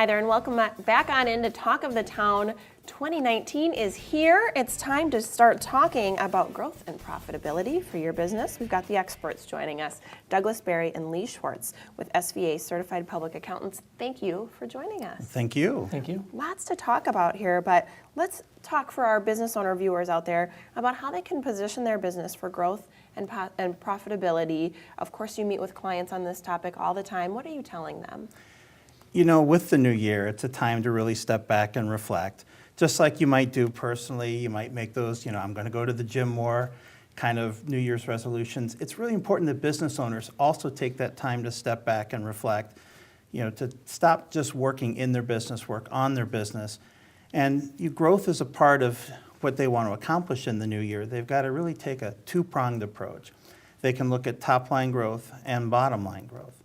Hi there, and welcome back on in to Talk of the Town. 2019 is here. It's time to start talking about growth and profitability for your business. We've got the experts joining us, Douglas Berry and Lee Schwartz with SVA Certified Public Accountants. Thank you for joining us. Thank you. Thank you. Lots to talk about here, but let's talk for our business owner viewers out there about how they can position their business for growth and profitability. Of course, you meet with clients on this topic all the time. What are you telling them? You know, with the new year, it's a time to really step back and reflect. Just like you might do personally, you might make those, I'm going to go to the gym more kind of New Year's resolutions. It's really important that business owners also take that time to step back and reflect, to stop just working in their business, work on their business. And growth is a part of what they want to accomplish in the new year. They've got to really take a two-pronged approach. They can look at top-line growth and bottom-line growth.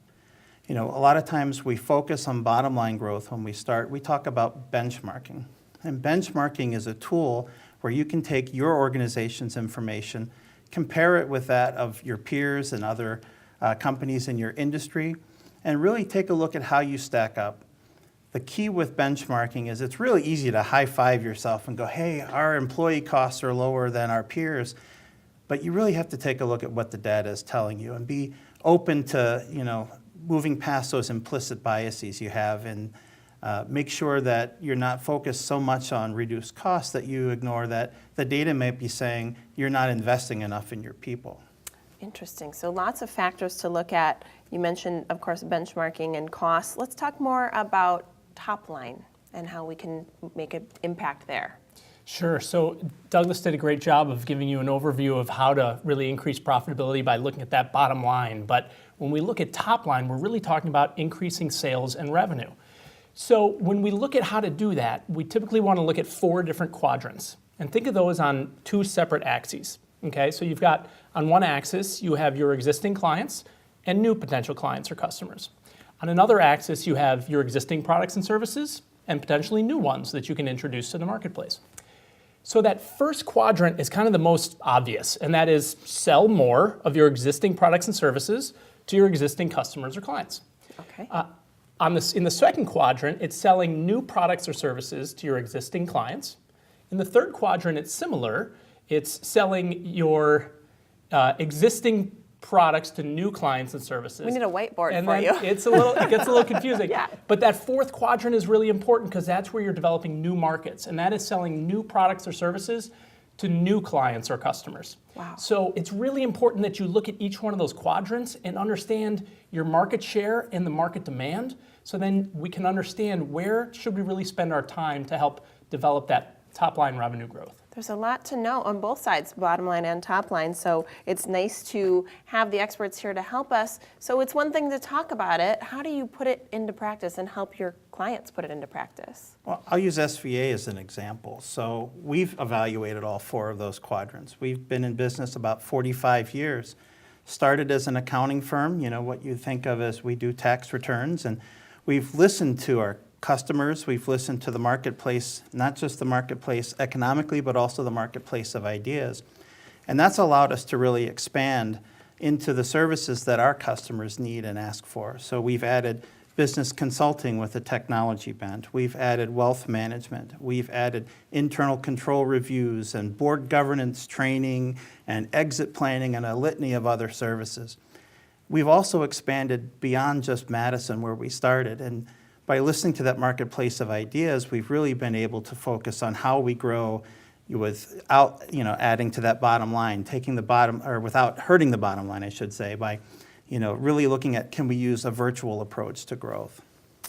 A lot of times we focus on bottom line growth when we start. We talk about benchmarking. And benchmarking is a tool where you can take your organization's information, compare it with that of your peers and other companies in your industry, and really take a look at how you stack up. The key with benchmarking is it's really easy to high-five yourself and go, hey, our employee costs are lower than our peers. But you really have to take a look at what the data is telling you and be open to, moving past those implicit biases you have, and make sure that you're not focused so much on reduced costs that you ignore that the data might be saying you're not investing enough in your people. Interesting. So lots of factors to look at. You mentioned, of course, benchmarking and costs. Let's talk more about top line and how we can make an impact there. Sure. So Douglas did a great job of giving you an overview of how to really increase profitability by looking at that bottom line. But when we look at top line, we're really talking about increasing sales and revenue. So when we look at how to do that, we typically want to look at 4 different quadrants and think of those on 2 separate axes. Okay, so you've got on one axis, you have your existing clients and new potential clients or customers. On another axis, you have your existing products and services and potentially new ones that you can introduce to the marketplace. So that first quadrant is kind of the most obvious, and that is sell more of your existing products and services to your existing customers or clients. Okay. In the second quadrant, it's selling new products or services to your existing clients. In the third quadrant, it's similar. It's selling your existing products to new clients and services. We need a whiteboard and for then you. it gets a little confusing. Yeah. But that fourth quadrant is really important because that's where you're developing new markets, and that is selling new products or services to new clients or customers. Wow. So it's really important that you look at each one of those quadrants and understand your market share and the market demand, so then we can understand where should we really spend our time to help develop that top line revenue growth. There's a lot to know on both sides, bottom line and top line, so it's nice to have the experts here to help us. So it's one thing to talk about it. How do you put it into practice and help your clients put it into practice? Well, I'll use SVA as an example. So we've evaluated all 4 of those quadrants. We've been in business about 45 years. Started as an accounting firm, what you think of as we do tax returns, and we've listened to our customers, we've listened to the marketplace, not just the marketplace economically, but also the marketplace of ideas. And that's allowed us to really expand into the services that our customers need and ask for. So we've added business consulting with a technology bent. We've added wealth management. We've added internal control reviews and board governance training and exit planning and a litany of other services. We've also expanded beyond just Madison where we started, and by listening to that marketplace of ideas, we've really been able to focus on how we grow without, adding to that bottom line, without hurting the bottom line, I should say, by, really looking at can we use a virtual approach to growth.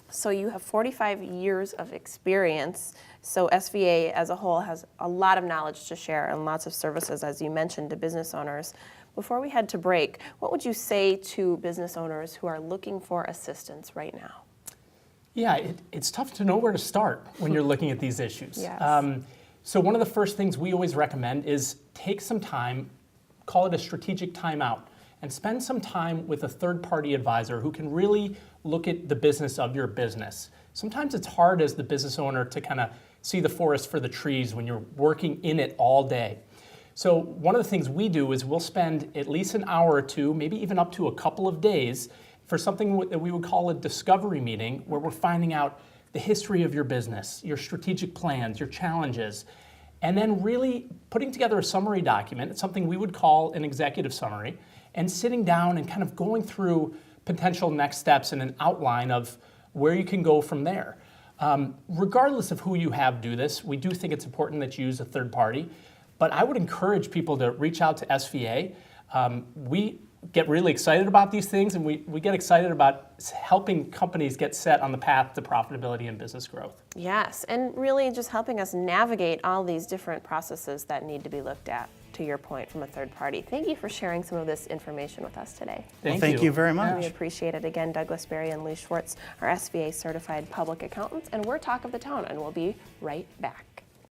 So you have 45 years of experience. So SVA as a whole has a lot of knowledge to share and lots of services, as you mentioned, to business owners. Before we head to break, what would you say to business owners who are looking for assistance right now? Yeah, it's tough to know where to start when you're looking at these issues. Yes. So one of the first things we always recommend is take some time, call it a strategic timeout, and spend some time with a third-party advisor who can really look at the business of your business. Sometimes it's hard as the business owner to kind of see the forest for the trees when you're working in it all day. So one of the things we do is we'll spend at least an hour or two, maybe even up to a couple of days, for something that we would call a discovery meeting, where we're finding out the history of your business, your strategic plans, your challenges, and then really putting together a summary document. It's something we would call an executive summary, and sitting down and kind of going through potential next steps and an outline of where you can go from there. Regardless of who you have do this, we do think it's important that you use a third party, but I would encourage people to reach out to SVA. We get really excited about these things, and we get excited about helping companies get set on the path to profitability and business growth. Yes, and really just helping us navigate all these different processes that need to be looked at, to your point, from a third party. Thank you for sharing some of this information with us today. Thank you very much. We appreciate it. Again, Douglas Berry and Lee Schwartz are SVA certified public accountants, and we're Talk of the Town, and we'll be right back.